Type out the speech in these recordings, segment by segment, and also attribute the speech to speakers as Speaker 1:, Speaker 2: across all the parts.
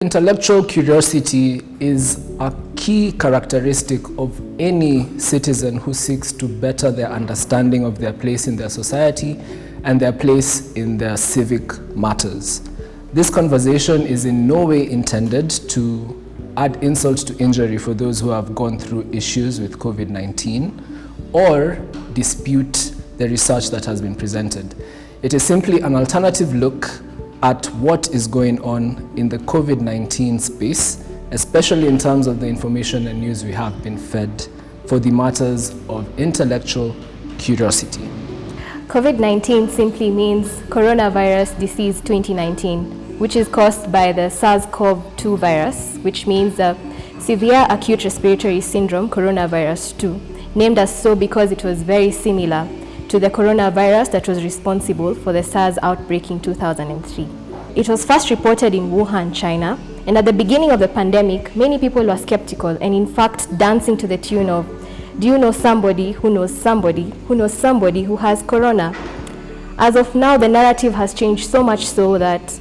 Speaker 1: Intellectual curiosity is a key characteristic of any citizen who seeks to better their understanding of their place in their society and their place in their civic matters. This conversation is in no way intended to add insult to injury for those who have gone through issues with COVID-19 or dispute the research that has been presented. It is simply an alternative look at what is going on in the COVID-19 space, especially in terms of the information and news we have been fed for the matters of intellectual curiosity.
Speaker 2: COVID-19 simply means coronavirus disease 2019, which is caused by the SARS-CoV-2 virus, which means severe acute respiratory syndrome coronavirus 2, named as so because it was very similar to the coronavirus that was responsible for the SARS outbreak in 2003. It was first reported in Wuhan, China, and at the beginning of the pandemic, many people were skeptical and in fact dancing to the tune of, "Do you know somebody who knows somebody who knows somebody who has corona?" As of now, the narrative has changed so much so that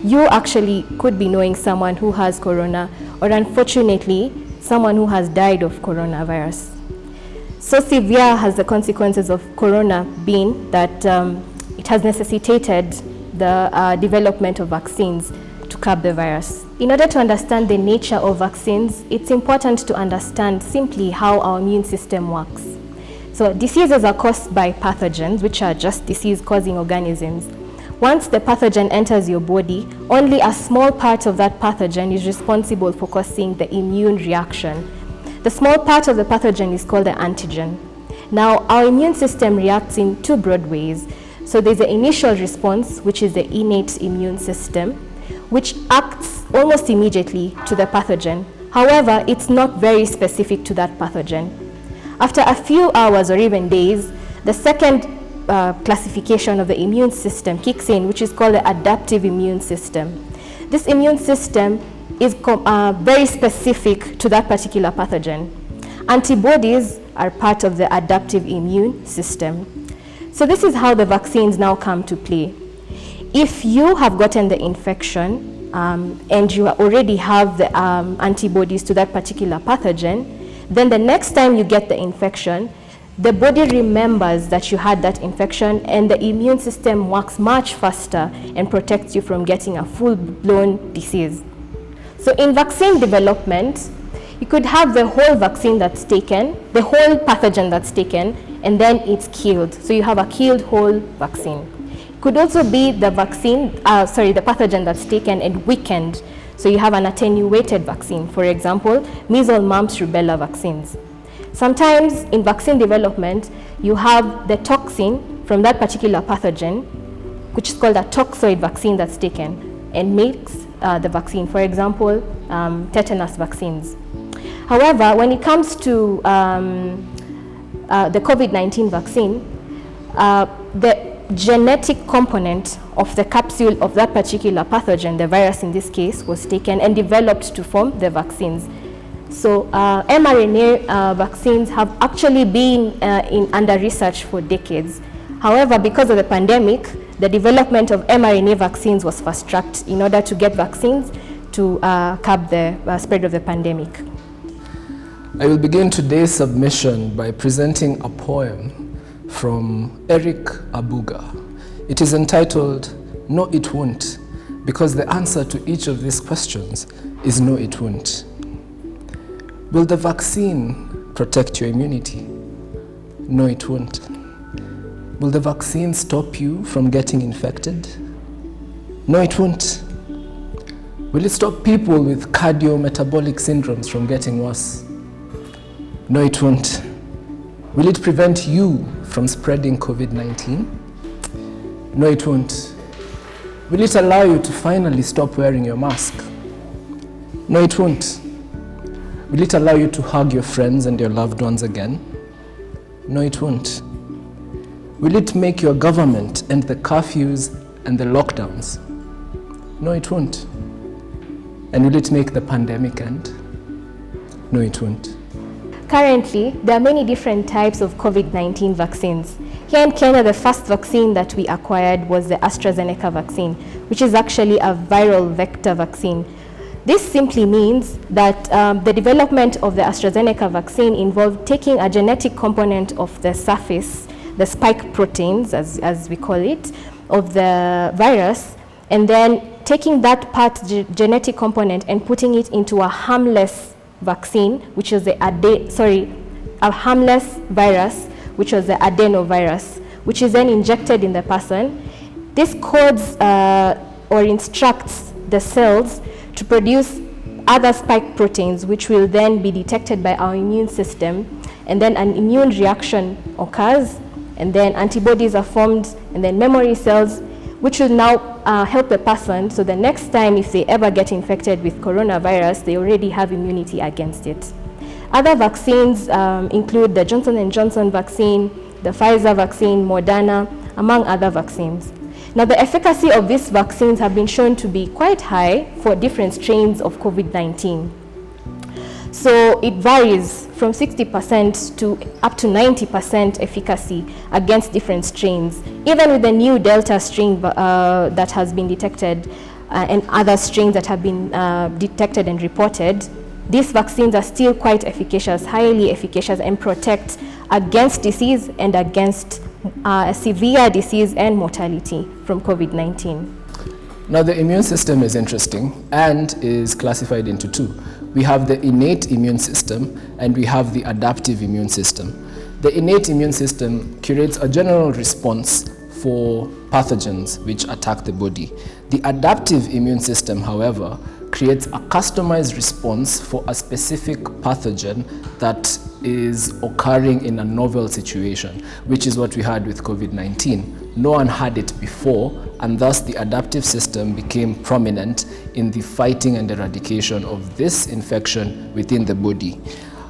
Speaker 2: you actually could be knowing someone who has corona, or unfortunately, someone who has died of coronavirus. So severe has the consequences of corona been that it has necessitated the development of vaccines to curb the virus. In order to understand the nature of vaccines, it's important to understand simply how our immune system works. So diseases are caused by pathogens, which are just disease-causing organisms. Once the pathogen enters your body, only a small part of that pathogen is responsible for causing the immune reaction. The small part of the pathogen is called the antigen. Now, our immune system reacts in two broad ways. So there's the initial response, which is the innate immune system, which acts almost immediately to the pathogen. However, it's not very specific to that pathogen. After a few hours or even days, the second classification of the immune system kicks in, which is called the adaptive immune system. This immune system is very specific to that particular pathogen. Antibodies are part of the adaptive immune system. So this is how the vaccines now come to play. If you have gotten the infection and you already have the antibodies to that particular pathogen, then the next time you get the infection, the body remembers that you had that infection and the immune system works much faster and protects you from getting a full-blown disease. So in vaccine development, you could have the whole vaccine that's taken, the whole pathogen that's taken, and then it's killed. So you have a killed whole vaccine. It could also be the the pathogen that's taken and weakened. So you have an attenuated vaccine. For example, measles, mumps, rubella vaccines. Sometimes in vaccine development, you have the toxin from that particular pathogen, which is called a toxoid vaccine that's taken and makes the vaccine, for example, tetanus vaccines. However, when it comes to the COVID-19 vaccine, the genetic component of the capsule of that particular pathogen, the virus in this case, was taken and developed to form the vaccines. So mRNA vaccines have actually been under research for decades. However, because of the pandemic, the development of mRNA vaccines was fast-tracked in order to get vaccines to curb the spread of the pandemic.
Speaker 1: I will begin today's submission by presenting a poem from Eric Abuga. It is entitled, "No, It Won't," because the answer to each of these questions is no, it won't. Will the vaccine protect your immunity? No, it won't. Will the vaccine stop you from getting infected? No, it won't. Will it stop people with cardiometabolic syndromes from getting worse? No, it won't. Will it prevent you from spreading COVID-19? No, it won't. Will it allow you to finally stop wearing your mask? No, it won't. Will it allow you to hug your friends and your loved ones again? No, it won't. Will it make your government end the curfews and the lockdowns? No, it won't. And will it make the pandemic end? No, it won't.
Speaker 2: Currently, there are many different types of COVID-19 vaccines. Here in Kenya, the first vaccine that we acquired was the AstraZeneca vaccine, which is actually a viral vector vaccine. This simply means that the development of the AstraZeneca vaccine involved taking a genetic component of the surface, the spike proteins, as we call it, of the virus, and then taking that genetic component and putting it into a harmless vaccine, which is a harmless virus, which was the adenovirus, which is then injected in the person. This codes or instructs the cells to produce other spike proteins, which will then be detected by our immune system, and then an immune reaction occurs, and then antibodies are formed, and then memory cells, which will now help the person, so the next time if they ever get infected with coronavirus, they already have immunity against it. Other vaccines include the Johnson & Johnson vaccine, the Pfizer vaccine, Moderna, among other vaccines. Now, the efficacy of these vaccines have been shown to be quite high for different strains of COVID-19. So it varies from 60% to up to 90% efficacy against different strains. Even with the new Delta strain that has been detected and other strains that have been detected and reported, these vaccines are still quite efficacious, highly efficacious, and protect against disease and against severe disease and mortality from COVID-19.
Speaker 1: Now, the immune system is interesting and is classified into two. We have the innate immune system and we have the adaptive immune system. The innate immune system curates a general response for pathogens which attack the body. The adaptive immune system, however, creates a customized response for a specific pathogen that is occurring in a novel situation, which is what we had with COVID-19. No one had it before, and thus the adaptive system became prominent in the fighting and eradication of this infection within the body.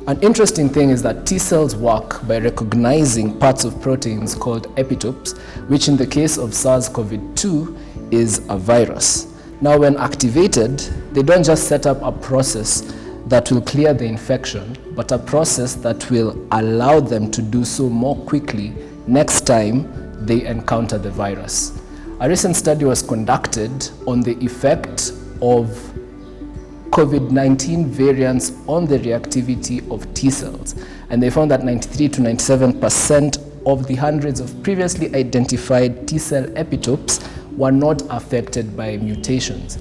Speaker 1: An interesting thing is that T cells work by recognizing parts of proteins called epitopes, which in the case of SARS-CoV-2 is a virus. Now, when activated, they don't just set up a process that will clear the infection, but a process that will allow them to do so more quickly next time they encounter the virus. A recent study was conducted on the effect of COVID-19 variants on the reactivity of T cells, and they found that 93 to 97% of the hundreds of previously identified T cell epitopes were not affected by mutations.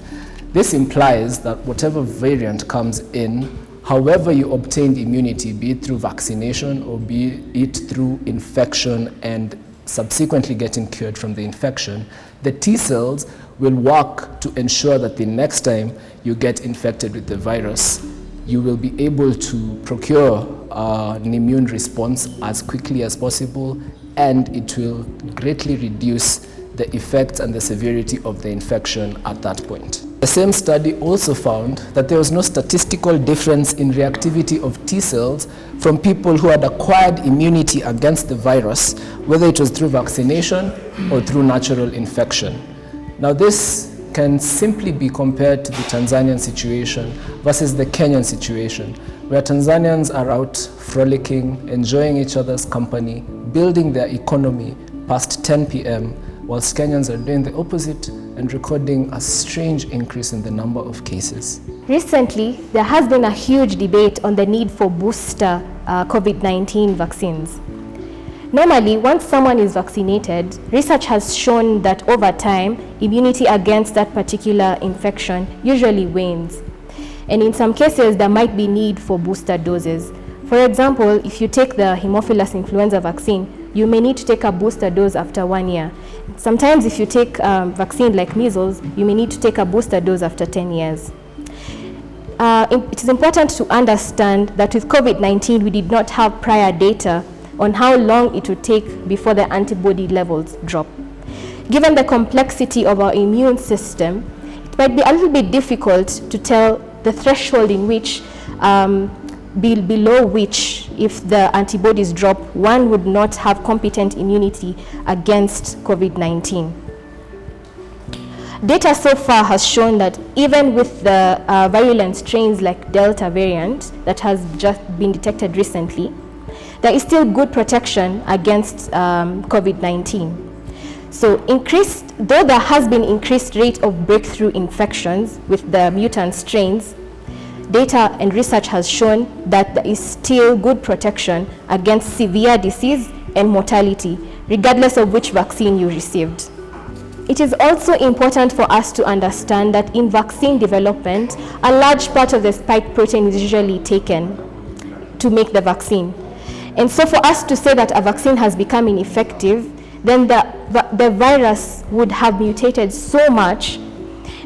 Speaker 1: This implies that whatever variant comes in, however you obtained immunity, be it through vaccination or be it through infection and subsequently getting cured from the infection, the T cells will work to ensure that the next time you get infected with the virus, you will be able to procure an immune response as quickly as possible, and it will greatly reduce the effects and the severity of the infection at that point. The same study also found that there was no statistical difference in reactivity of T cells from people who had acquired immunity against the virus, whether it was through vaccination or through natural infection. Now, this can simply be compared to the Tanzanian situation versus the Kenyan situation, where Tanzanians are out frolicking, enjoying each other's company, building their economy past 10 p.m., whilst Kenyans are doing the opposite and recording a strange increase in the number of cases.
Speaker 2: Recently, there has been a huge debate on the need for booster COVID-19 vaccines. Normally, once someone is vaccinated, research has shown that over time, immunity against that particular infection usually wanes. And in some cases, there might be need for booster doses. For example, if you take the Haemophilus influenza vaccine, you may need to take a booster dose after 1 year. Sometimes if you take vaccine like measles, you may need to take a booster dose after 10 years. It is important to understand that with COVID-19, we did not have prior data on how long it would take before the antibody levels drop. Given the complexity of our immune system, it might be a little bit difficult to tell the threshold in which, below which, if the antibodies drop, one would not have competent immunity against COVID-19. Data so far has shown that even with the virulent strains like Delta variant that has just been detected recently, there is still good protection against COVID-19. So though there has been increased rate of breakthrough infections with the mutant strains, data and research has shown that there is still good protection against severe disease and mortality, regardless of which vaccine you received. It is also important for us to understand that in vaccine development, a large part of the spike protein is usually taken to make the vaccine. And so for us to say that a vaccine has become ineffective, then the virus would have mutated so much,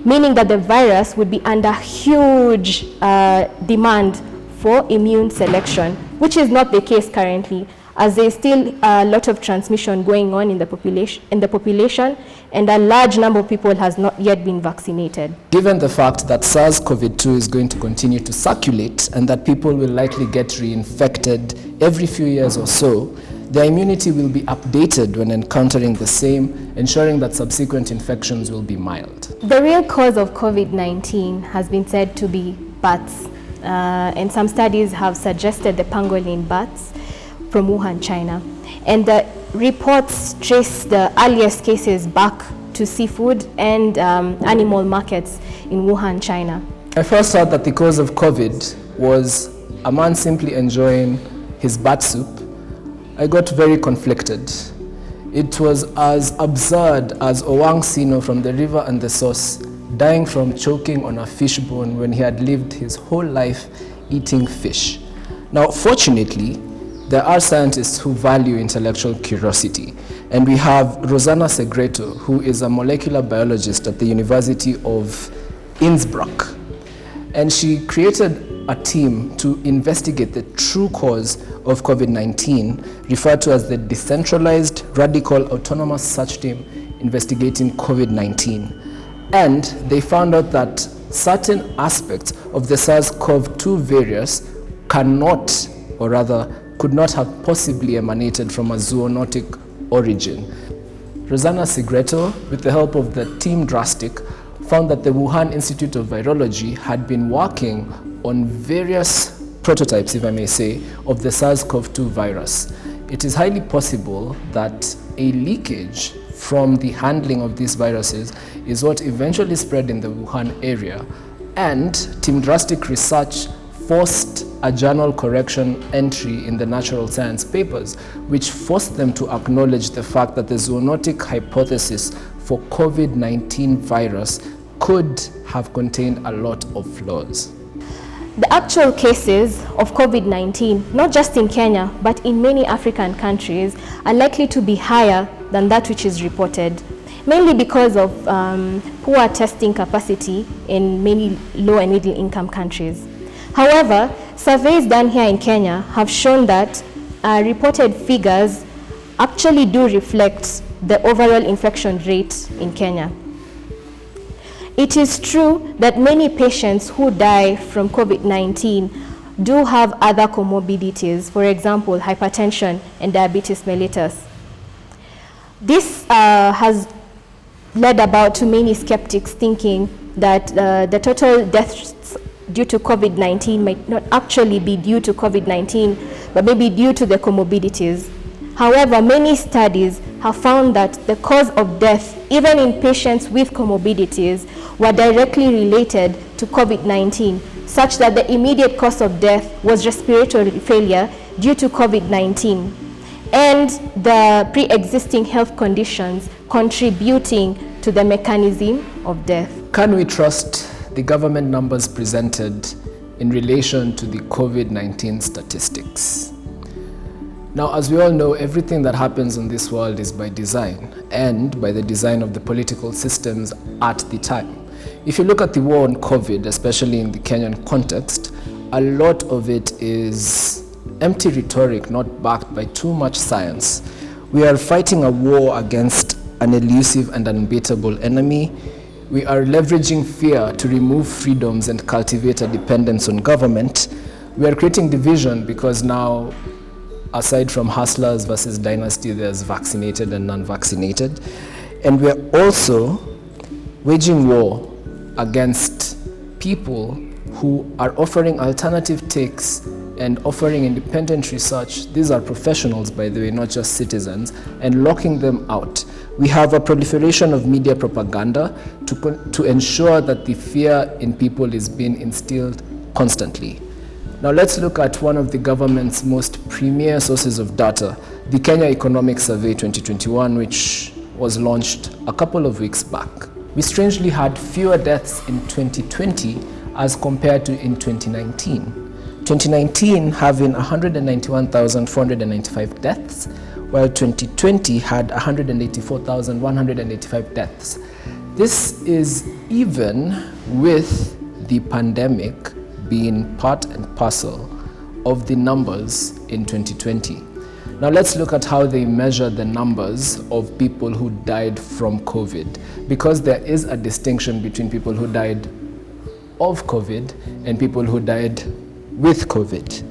Speaker 2: meaning that the virus would be under huge demand for immune selection, which is not the case currently, as there is still a lot of transmission going on in the population, and a large number of people has not yet been vaccinated.
Speaker 1: Given the fact that SARS-CoV-2 is going to continue to circulate and that people will likely get reinfected every few years or so, their immunity will be updated when encountering the same, ensuring that subsequent infections will be mild.
Speaker 2: The real cause of COVID-19 has been said to be bats, and some studies have suggested the pangolin bats from Wuhan, China. And the reports trace the earliest cases back to seafood and animal markets in Wuhan, China.
Speaker 1: I first thought that the cause of COVID was a man simply enjoying his bat soup. I got very conflicted. It was as absurd as Owang Sino from The River and the Source dying from choking on a fish bone when he had lived his whole life eating fish. Now, fortunately, there are scientists who value intellectual curiosity, and we have Rosanna Segreto, who is a molecular biologist at the University of Innsbruck, and she created a team to investigate the true cause of COVID-19, referred to as the Decentralized Radical Autonomous Search Team Investigating COVID-19. And they found out that certain aspects of the SARS-CoV-2 virus cannot, or rather could not have possibly emanated from a zoonotic origin. Rosanna Segreto, with the help of the Team Drastic, found that the Wuhan Institute of Virology had been working on various prototypes, if I may say, of the SARS-CoV-2 virus. It is highly possible that a leakage from the handling of these viruses is what eventually spread in the Wuhan area, and Team Drastic research forced a journal correction entry in the Natural Science papers, which forced them to acknowledge the fact that the zoonotic hypothesis for COVID-19 virus could have contained a lot of flaws.
Speaker 2: The actual cases of COVID-19, not just in Kenya, but in many African countries, are likely to be higher than that which is reported, mainly because of poor testing capacity in many low and middle income countries. However, surveys done here in Kenya have shown that reported figures actually do reflect the overall infection rate in Kenya. It is true that many patients who die from COVID-19 do have other comorbidities, for example, hypertension and diabetes mellitus. This has led about to many skeptics thinking that the total deaths due to COVID-19 might not actually be due to COVID-19, but maybe due to the comorbidities. However, many studies have found that the cause of death, even in patients with comorbidities, were directly related to COVID-19, such that the immediate cause of death was respiratory failure due to COVID-19, and the pre-existing health conditions contributing to the mechanism of death.
Speaker 1: Can we trust the government numbers presented in relation to the COVID-19 statistics? Now, as we all know, everything that happens in this world is by design, and by the design of the political systems at the time. If you look at the war on COVID, especially in the Kenyan context, a lot of it is empty rhetoric not backed by too much science. We are fighting a war against an elusive and unbeatable enemy. We are leveraging fear to remove freedoms and cultivate a dependence on government. We are creating division because now, aside from hustlers versus dynasty, there's vaccinated and non-vaccinated. And we are also waging war against people who are offering alternative takes and offering independent research. These are professionals, by the way, not just citizens, and locking them out. We have a proliferation of media propaganda to ensure that the fear in people is being instilled constantly. Now let's look at one of the government's most premier sources of data, the Kenya Economic Survey 2021, which was launched a couple of weeks back. We strangely had fewer deaths in 2020 as compared to in 2019. 2019 having 191,495 deaths, while 2020 had 184,185 deaths. This is even with the pandemic being part and parcel of the numbers in 2020. Now let's look at how they measure the numbers of people who died from COVID, because there is a distinction between people who died of COVID and people who died with COVID.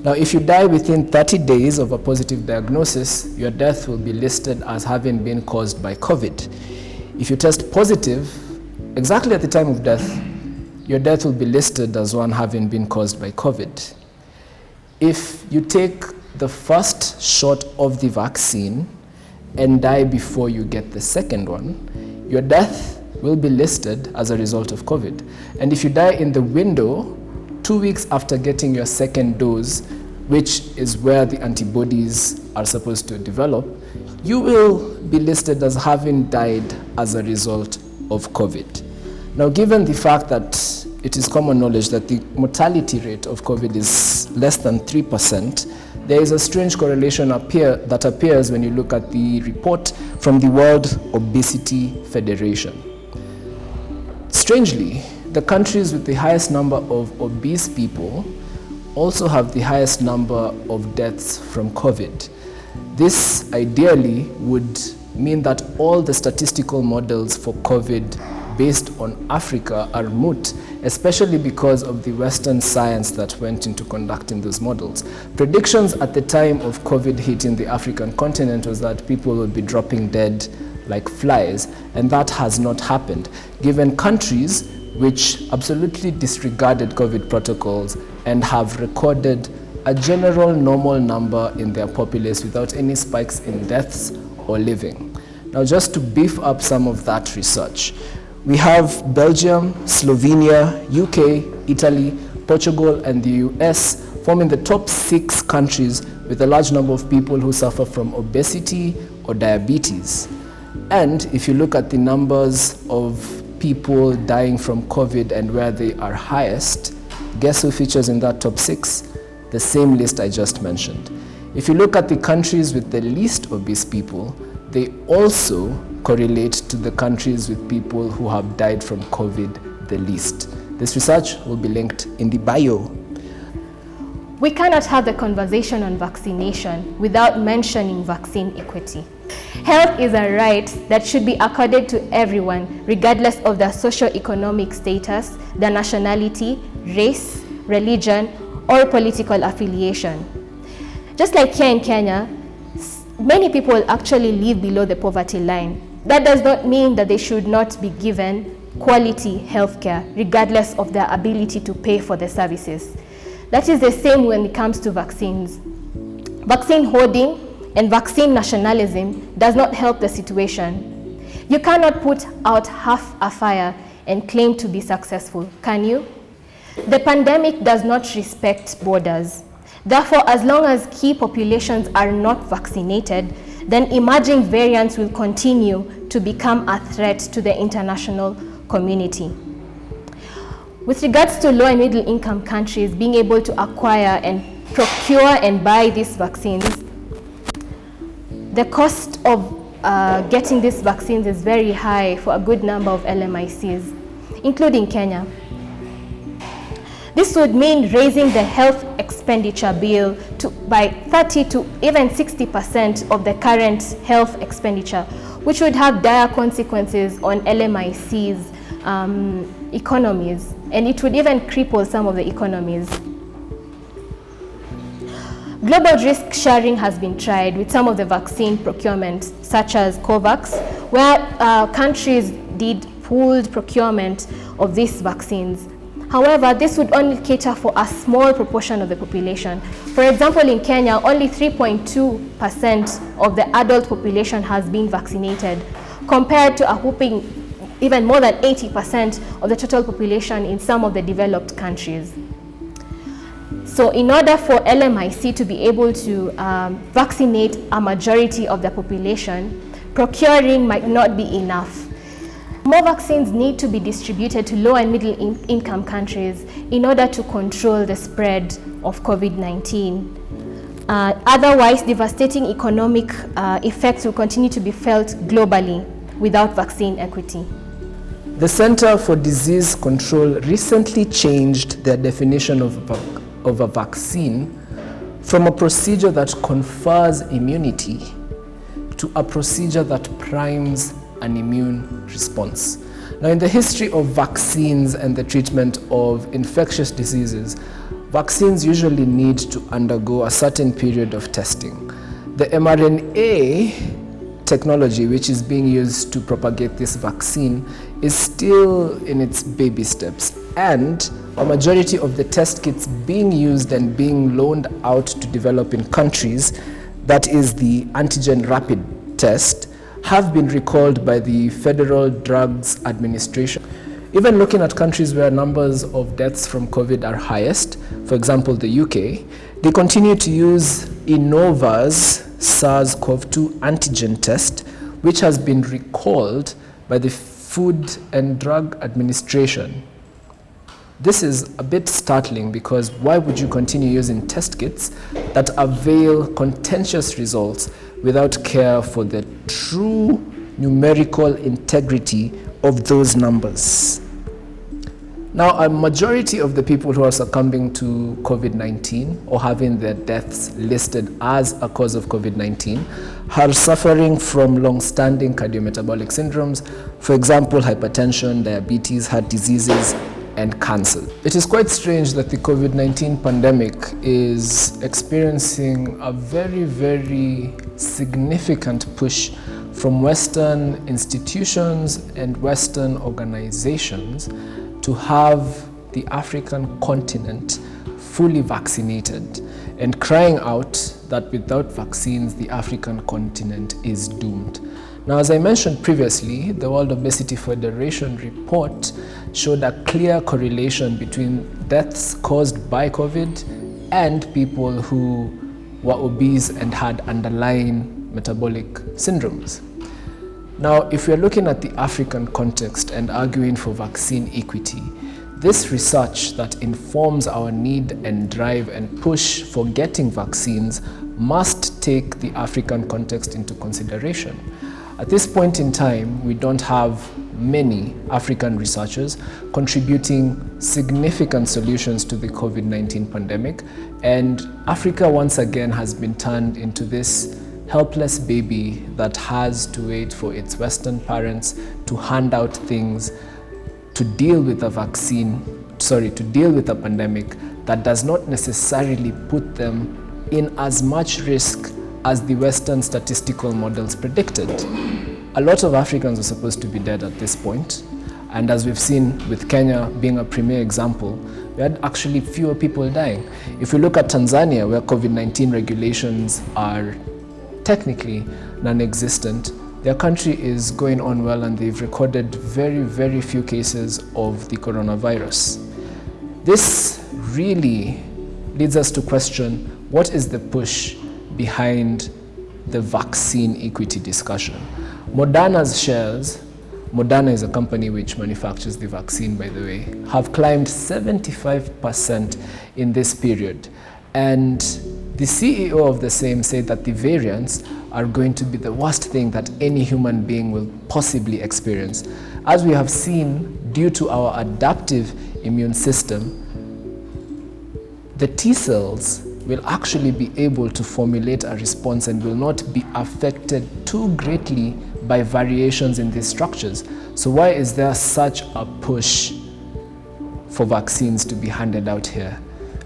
Speaker 1: Now, if you die within 30 days of a positive diagnosis, your death will be listed as having been caused by COVID. If you test positive, exactly at the time of death, your death will be listed as one having been caused by COVID. If you take the first shot of the vaccine and die before you get the second one, your death will be listed as a result of COVID. And if you die in the window 2 weeks after getting your second dose, which is where the antibodies are supposed to develop, you will be listed as having died as a result of COVID. Now, given the fact that it is common knowledge that the mortality rate of COVID is less than 3%, there is a strange correlation that appears when you look at the report from the World Obesity Federation. Strangely, the countries with the highest number of obese people also have the highest number of deaths from COVID. This ideally would mean that all the statistical models for COVID based on Africa are moot, especially because of the Western science that went into conducting those models. Predictions at the time of COVID hitting the African continent was that people would be dropping dead like flies, and that has not happened, given countries which absolutely disregarded COVID protocols and have recorded a general normal number in their populace without any spikes in deaths or living. Now, just to beef up some of that research, we have Belgium, Slovenia, UK, Italy, Portugal, and the US forming the top 6 countries with a large number of people who suffer from obesity or diabetes. And if you look at the numbers of people dying from COVID and where they are highest, guess who features in that top 6? The same list I just mentioned. If you look at the countries with the least obese people, they also correlate to the countries with people who have died from COVID the least. This research will be linked in the bio.
Speaker 2: We cannot have the conversation on vaccination without mentioning vaccine equity. Health is a right that should be accorded to everyone, regardless of their socio-economic status, their nationality, race, religion, or political affiliation. Just like here in Kenya, many people actually live below the poverty line. That does not mean that they should not be given quality healthcare, regardless of their ability to pay for the services. That is the same when it comes to vaccines. Vaccine hoarding and vaccine nationalism does not help the situation. You cannot put out half a fire and claim to be successful, can you? The pandemic does not respect borders. Therefore, as long as key populations are not vaccinated, then emerging variants will continue to become a threat to the international community. With regards to low and middle income countries being able to acquire and procure and buy these vaccines, the cost of getting these vaccines is very high for a good number of LMICs, including Kenya. This would mean raising the health expenditure bill by 30 to even 60% of the current health expenditure, which would have dire consequences on LMIC's economies, and it would even cripple some of the economies. Global risk sharing has been tried with some of the vaccine procurement, such as COVAX, where countries did pooled procurement of these vaccines. However, this would only cater for a small proportion of the population. For example, in Kenya, only 3.2% of the adult population has been vaccinated, compared to a whopping even more than 80% of the total population in some of the developed countries. So in order for LMIC to be able to vaccinate a majority of the population, procuring might not be enough. More vaccines need to be distributed to low and middle income countries in order to control the spread of COVID-19. Otherwise, devastating economic effects will continue to be felt globally without vaccine equity.
Speaker 1: The Center for Disease Control recently changed their definition of a vaccine from a procedure that confers immunity to a procedure that primes an immune response. Now, in the history of vaccines and the treatment of infectious diseases, vaccines usually need to undergo a certain period of testing. The mRNA technology, which is being used to propagate this vaccine, is still in its baby steps, and a majority of the test kits being used and being loaned out to developing countries, that is the antigen rapid test, have been recalled by the Federal Drugs Administration. Even looking at countries where numbers of deaths from COVID are highest, for example the UK, they continue to use Innova's SARS-CoV-2 antigen test, which has been recalled by the Food and Drug Administration. This is a bit startling, because why would you continue using test kits that avail contentious results without care for the true numerical integrity of those numbers? Now, a majority of the people who are succumbing to COVID-19 or having their deaths listed as a cause of COVID-19 are suffering from long-standing cardiometabolic syndromes, for example, hypertension, diabetes, heart diseases, and cancer. It is quite strange that the COVID-19 pandemic is experiencing a very, very significant push from Western institutions and Western organizations to have the African continent fully vaccinated, and crying out that without vaccines, the African continent is doomed. Now, as I mentioned previously, the World Obesity Federation report showed a clear correlation between deaths caused by COVID and people who were obese and had underlying metabolic syndromes. Now, if we're looking at the African context and arguing for vaccine equity, this research that informs our need and drive and push for getting vaccines must take the African context into consideration. At this point in time, we don't have many African researchers contributing significant solutions to the COVID-19 pandemic, and Africa once again has been turned into this helpless baby that has to wait for its Western parents to hand out things to deal with a pandemic that does not necessarily put them in as much risk as the Western statistical models predicted. A lot of Africans are supposed to be dead at this point, and as we've seen with Kenya being a premier example, we had actually fewer people dying. If we look at Tanzania, where COVID-19 regulations are technically non-existent, their country is going on well, and they've recorded very, very few cases of the coronavirus. This really leads us to question, what is the push behind the vaccine equity discussion? Moderna's shares, Moderna is a company which manufactures the vaccine, by the way, have climbed 75% in this period. And the CEO of the same said that the variants are going to be the worst thing that any human being will possibly experience. As we have seen, due to our adaptive immune system, the T cells will actually be able to formulate a response and will not be affected too greatly by variations in these structures. So why is there such a push for vaccines to be handed out here?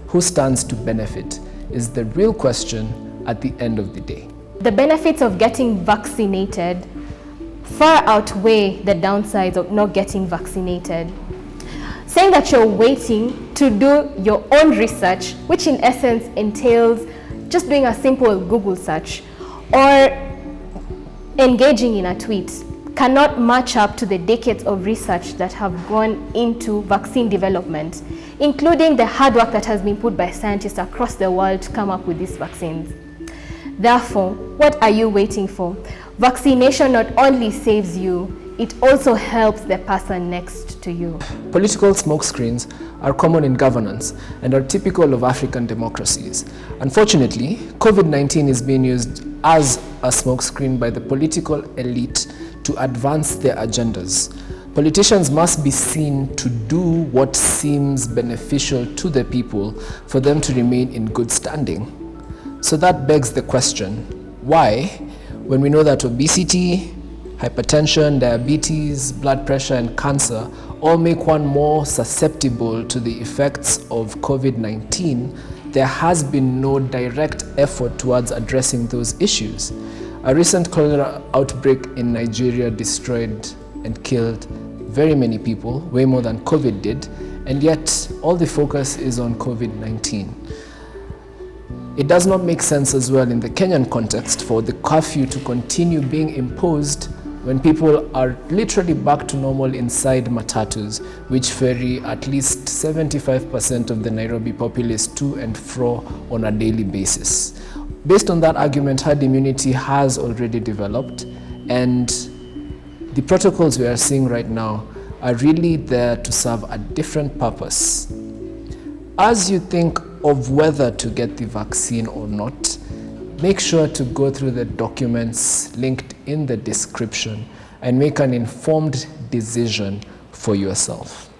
Speaker 1: Who stands to benefit is the real question at the end of the day.
Speaker 2: The benefits of getting vaccinated far outweigh the downsides of not getting vaccinated. saying that you're waiting to do your own research, which in essence entails just doing a simple Google search or engaging in a tweet, cannot match up to the decades of research that have gone into vaccine development, including the hard work that has been put by scientists across the world to come up with these vaccines. Therefore, what are you waiting for? Vaccination not only saves you, it also helps the person next to you.
Speaker 1: Political smokescreens are common in governance and are typical of African democracies. Unfortunately, COVID-19 is being used as a smokescreen by the political elite to advance their agendas. Politicians must be seen to do what seems beneficial to the people for them to remain in good standing. So that begs the question, why, when we know that obesity, hypertension, diabetes, blood pressure, and cancer all make one more susceptible to the effects of COVID-19, there has been no direct effort towards addressing those issues. A recent cholera outbreak in Nigeria destroyed and killed very many people, way more than COVID did, and yet all the focus is on COVID-19. It does not make sense as well in the Kenyan context for the curfew to continue being imposed when people are literally back to normal inside matatus, which ferry at least 75% of the Nairobi populace to and fro on a daily basis. Based on that argument, herd immunity has already developed, and the protocols we are seeing right now are really there to serve a different purpose. As you think of whether to get the vaccine or not, make sure to go through the documents linked in the description and make an informed decision for yourself.